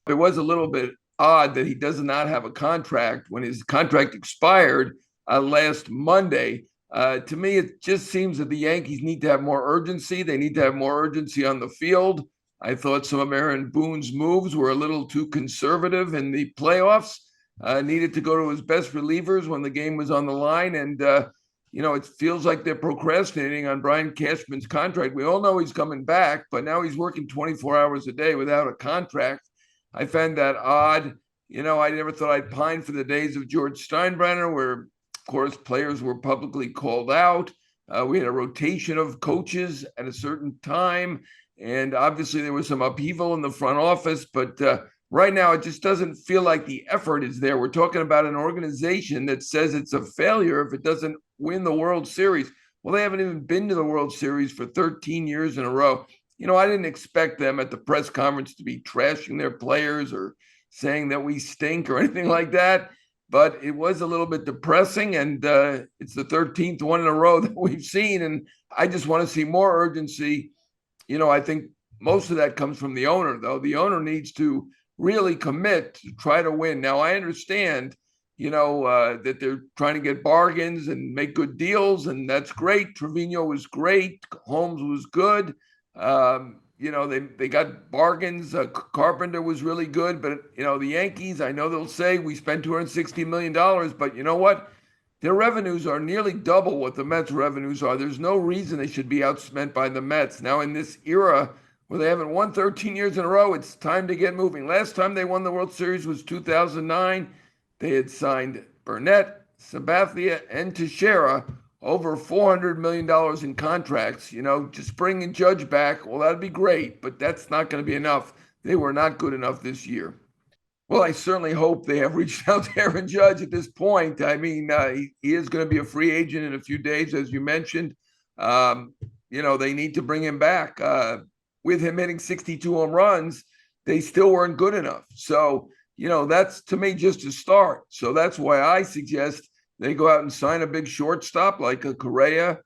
It was a little bit odd that he does not have a contract when his contract expired last Monday. To me, it just seems that the Yankees need to have more urgency. They need to have more urgency on the field. I thought some of Aaron Boone's moves were a little too conservative in the playoffs. Needed to go to his best relievers when the game was on the line. And, it feels like they're procrastinating on Brian Cashman's contract. We all know he's coming back, but now he's working 24 hours a day without a contract. I found that odd. I never thought I'd pine for the days of George Steinbrenner, where, of course, players were publicly called out. We had a rotation of coaches at a certain time. And obviously, there was some upheaval in the front office. But right now, it just doesn't feel like the effort is there. We're talking about an organization that says it's a failure if it doesn't win the World Series. Well, they haven't even been to the World Series for 13 years in a row. I didn't expect them at the press conference to be trashing their players or saying that we stink or anything like that. But it was a little bit depressing, and it's the 13th one in a row that we've seen. And I just want to see more urgency. I think most of that comes from the owner, though. The owner needs to really commit to try to win. Now, I understand, that they're trying to get bargains and make good deals, and that's great. Trevino was great. Holmes was good. They got bargains. Carpenter was really good, but the Yankees, I know they'll say we spent $260 million, but you know what? Their revenues are nearly double what the Mets' revenues are. There's no reason they should be outspent by the Mets. Now, in this era where they haven't won 13 years in a row, it's time to get moving. Last time they won the World Series was 2009. They had signed Burnett, Sabathia, and Teixeira over $400 million in contracts. Just bringing Judge back, well, that'd be great, but that's not going to be enough. They were not good enough this year. Well, I certainly hope they have reached out to Aaron Judge at this point. I mean, he is going to be a free agent in a few days, as you mentioned. They need to bring him back. With him hitting 62 home runs, they still weren't good enough. So, that's to me just a start. So that's why I suggest they go out and sign a big shortstop like a Correa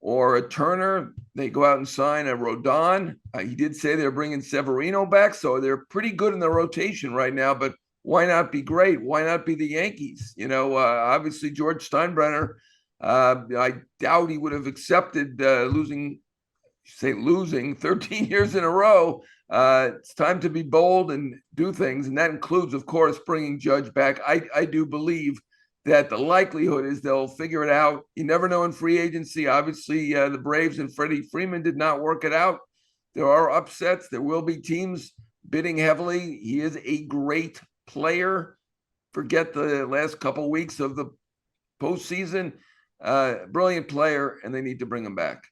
or a Turner. They go out and sign a Rodon. He did say they're bringing Severino back, so they're pretty good in the rotation right now. But why not be great? Why not be the Yankees? Obviously George Steinbrenner. I doubt he would have accepted losing 13 years in a row. It's time to be bold and do things, and that includes, of course, bringing Judge back. I do believe that the likelihood is they'll figure it out. You never know in free agency. Obviously, the Braves and Freddie Freeman did not work it out. There are upsets. There will be teams bidding heavily. He is a great player. Forget the last couple weeks of the postseason. Brilliant player, and they need to bring him back.